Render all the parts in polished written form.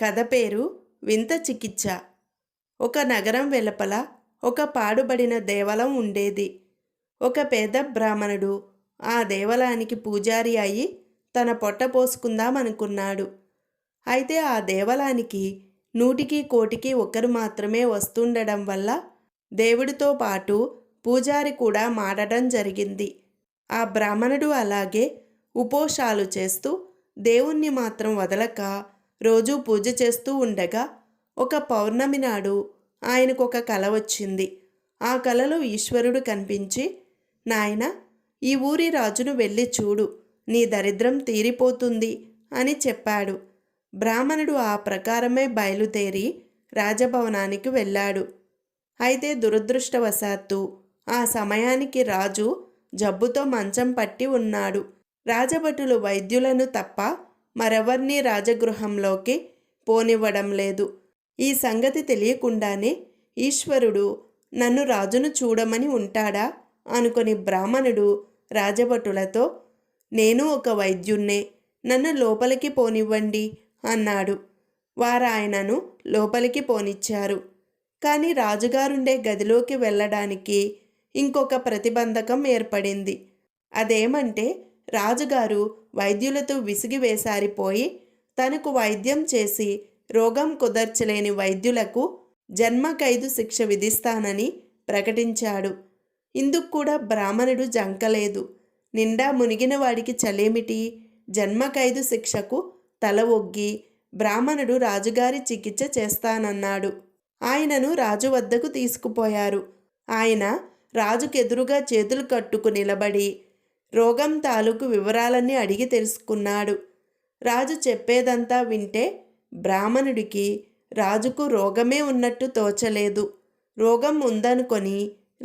కథ పేరు వింత చికిత్స. ఒక నగరం వెలుపల ఒక పాడుబడిన దేవాలయం ఉండేది. ఒక పేద బ్రాహ్మణుడు ఆ దేవాలయానికి పూజారి అయి తన పొట్ట పోసుకుందామనుకున్నాడు. అయితే ఆ దేవాలయానికి 100కి 1,00,000 ఒక్కరు మాత్రమే వస్తుండడం వల్ల దేవుడితో పాటు పూజారి కూడా మాడడం జరిగింది. ఆ బ్రాహ్మణుడు అలాగే ఉపవాసాలు చేస్తూ దేవుణ్ణి మాత్రం వదలక రోజూ పూజ చేస్తూ ఉండగా ఒక పౌర్ణమి నాడు ఆయనకు ఒక కల వచ్చింది. ఆ కలలో ఈశ్వరుడు కనిపించి, నాయనా, ఈ ఊరి రాజును వెళ్ళి చూడు, నీ దరిద్రం తీరిపోతుంది అని చెప్పాడు. బ్రాహ్మణుడు ఆ ప్రకారమే బయలుదేరి రాజభవనానికి వెళ్ళాడు. అయితే దురదృష్టవశాత్తు ఆ సమయానికి రాజు జబ్బుతో మంచం పట్టి ఉన్నాడు. రాజభటులు వైద్యులను తప్ప మరెవర్నీ రాజగృహంలోకి పోనివ్వడం లేదు. ఈ సంగతి తెలియకుండానే ఈశ్వరుడు నన్ను రాజును చూడమని ఉంటాడా అనుకొని బ్రాహ్మణుడు రాజభటులతో, నేను ఒక వైద్యున్నే, నన్ను లోపలికి పోనివ్వండి అన్నాడు. వారాయనను లోపలికి పోనిచ్చారు. కానీ రాజుగారుండే గదిలోకి వెళ్ళడానికి ఇంకొక ప్రతిబంధకం ఏర్పడింది. అదేమంటే రాజుగారు వైద్యులతో విసిగి వేసారిపోయి తనకు వైద్యం చేసి రోగం కుదర్చలేని వైద్యులకు జన్మ ఖైదు శిక్ష విధిస్తానని ప్రకటించాడు. ఇందుకు కూడా బ్రాహ్మణుడు జంకలేదు. నిండా మునిగిన వాడికి చలేమిటి? జన్మ ఖైదు శిక్షకు తల ఒగ్గి బ్రాహ్మణుడు రాజుగారి చికిత్స చేస్తానన్నాడు. ఆయనను రాజు వద్దకు తీసుకుపోయారు. ఆయన రాజుకెదురుగా చేతులు కట్టుకు నిలబడి రోగం తాలూకు వివరాలన్నీ అడిగి తెలుసుకున్నాడు. రాజు చెప్పేదంతా వింటే బ్రాహ్మణుడికి రాజుకు రోగమే ఉన్నట్టు తోచలేదు. రోగం ఉందనుకొని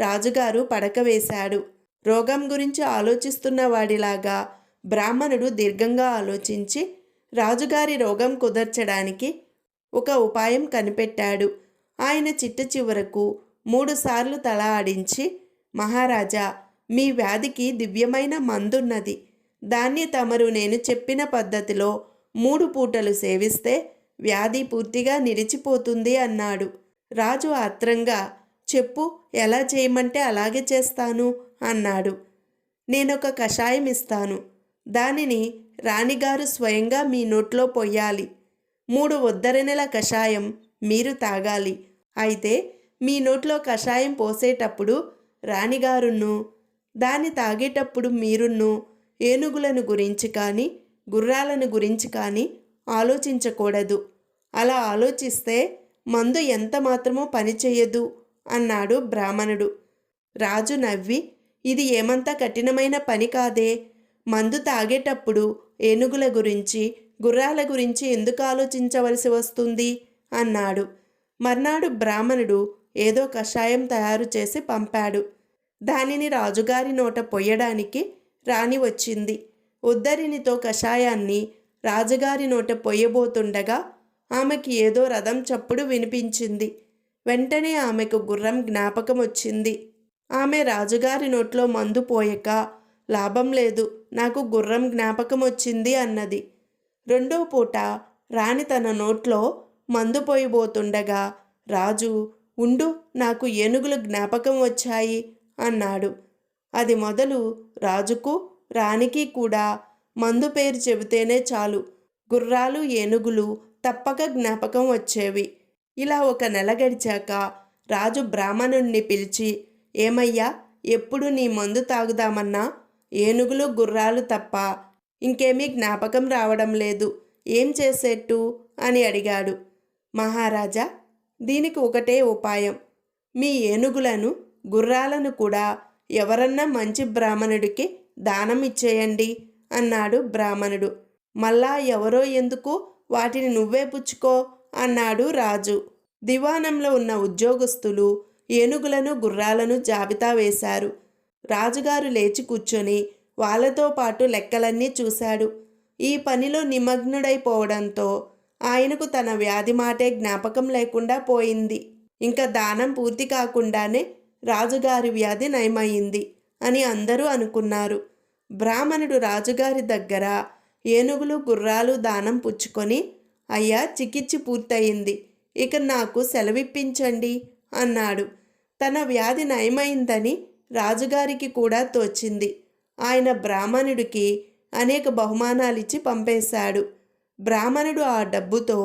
రాజుగారు పడక వేశాడు. రోగం గురించి ఆలోచిస్తున్న వాడిలాగా బ్రాహ్మణుడు దీర్ఘంగా ఆలోచించి రాజుగారి రోగం కుదర్చడానికి ఒక ఉపాయం కనిపెట్టాడు. ఆయన చిట్ట చివరకు 3 సార్లు తల ఆడించి, మహారాజా, మీ వ్యాధికి దివ్యమైన మందున్నది. దాన్ని తమరు నేను చెప్పిన పద్ధతిలో 3 పూటలు సేవిస్తే వ్యాధి పూర్తిగా నిలిచిపోతుంది అన్నాడు. రాజు ఆత్రంగా, చెప్పు, ఎలా చేయమంటే అలాగే చేస్తాను అన్నాడు. నేనొక కషాయం ఇస్తాను. దానిని రాణిగారు స్వయంగా మీ నోట్లో పొయ్యాలి. 3 ఉద్ధరణల కషాయం మీరు తాగాలి. అయితే మీ నోట్లో కషాయం పోసేటప్పుడు రాణిగారును, దాన్ని తాగేటప్పుడు మీరును ఏనుగులను గురించి కానీ గుర్రాలను గురించి కానీ ఆలోచించకూడదు. అలా ఆలోచిస్తే మందు ఎంత మాత్రమో పనిచేయదు అన్నాడు బ్రాహ్మణుడు. రాజు నవ్వి, ఇది ఏమంత కఠినమైన పని కాదే. మందు తాగేటప్పుడు ఏనుగుల గురించి గుర్రాల గురించి ఎందుకు ఆలోచించవలసి వస్తుంది అన్నాడు. మర్నాడు బ్రాహ్మణుడు ఏదో కషాయం తయారు చేసి పంపాడు. దానిని రాజుగారి నోట పొయ్యడానికి రాణి వచ్చింది. ఉద్దరినితో కషాయాన్ని రాజుగారి నోట పొయ్యబోతుండగా ఆమెకి ఏదో రథం చప్పుడు వినిపించింది. వెంటనే ఆమెకు గుర్రం జ్ఞాపకం వచ్చింది. ఆమె రాజుగారి నోట్లో మందు పోయక లాభం లేదు, నాకు గుర్రం జ్ఞాపకం వచ్చింది అన్నది. 2వ పూట రాణి తన నోట్లో మందు పోయబోతుండగా రాజు, ఉండు, నాకు ఏనుగులు జ్ఞాపకం వచ్చాయి అన్నాడు. అది మొదలు రాజుకు రాణికి కూడా మందు పేరు చెబితేనే చాలు గుర్రాలు ఏనుగులు తప్పక జ్ఞాపకం వచ్చేవి. ఇలా 1 నెల గడిచాక రాజు బ్రాహ్మణుణ్ణి పిలిచి, ఏమయ్యా, ఎప్పుడు నీ మందు తాగుదామన్నా ఏనుగులు గుర్రాలు తప్ప ఇంకేమీ జ్ఞాపకం రావడం లేదు, ఏం చేసేట్టు అని అడిగాడు. మహారాజా, దీనికి ఒకటే ఉపాయం. మీ ఏనుగులను గుర్రాలను కూడా ఎవరన్నా మంచి బ్రాహ్మణుడికి దానం ఇచ్చేయండి అన్నాడు బ్రాహ్మణుడు. మళ్ళా ఎవరో ఎందుకు, వాటిని నువ్వే పుచ్చుకో అన్నాడు రాజు. దివాణంలో ఉన్న ఉద్యోగస్తులు ఏనుగులను గుర్రాలను జాబితా వేశారు. రాజుగారు లేచి కూర్చొని వాళ్ళతో పాటు లెక్కలన్నీ చూశాడు. ఈ పనిలో నిమగ్నుడైపోవడంతో ఆయనకు తన వ్యాధి మాటే జ్ఞాపకం లేకుండా పోయింది. ఇంకా దానం పూర్తి కాకుండానే రాజుగారి వ్యాధి నయమయ్యింది అని అందరూ అనుకున్నారు. బ్రాహ్మణుడు రాజుగారి దగ్గర ఏనుగులు గుర్రాలు దానం పుచ్చుకొని అయ్యా, చికిత్స పూర్తయింది, ఇక నాకు సెలవిప్పించండి అన్నాడు. తన వ్యాధి నయమైందని రాజుగారికి కూడా తోచింది. ఆయన బ్రాహ్మణుడికి అనేక బహుమానాలిచ్చి పంపేశాడు. బ్రాహ్మణుడు ఆ డబ్బుతో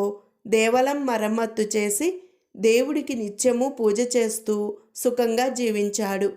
దేవాలయం మరమ్మత్తు చేసి దేవుడికి నిత్యము పూజ చేస్తూ సుఖంగా జీవించాడు.